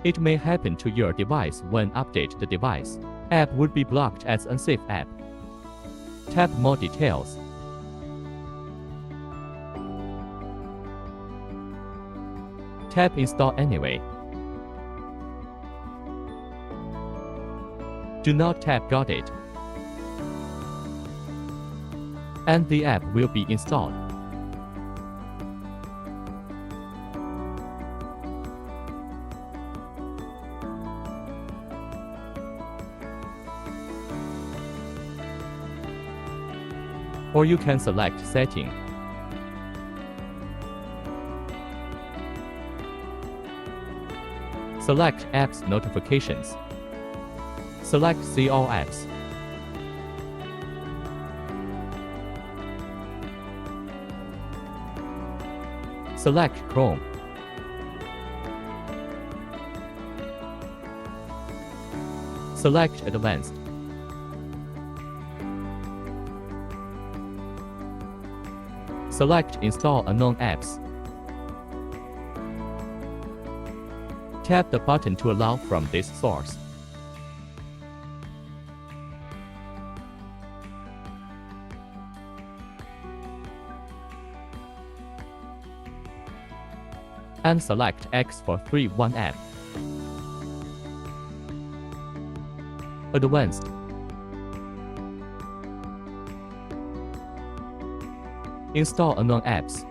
It may happen to your device when update the device. App would be blocked as unsafe app. Tap more details. Tap install anyway. Do not tap got it. And the app will be installed. Or you can select Setting. Select Apps Notifications. Select See All Apps. Select Chrome. Select Advanced. Select Install Unknown Apps. Tap the button to allow from this source. And select X-431 app. Advanced. Install unknown apps.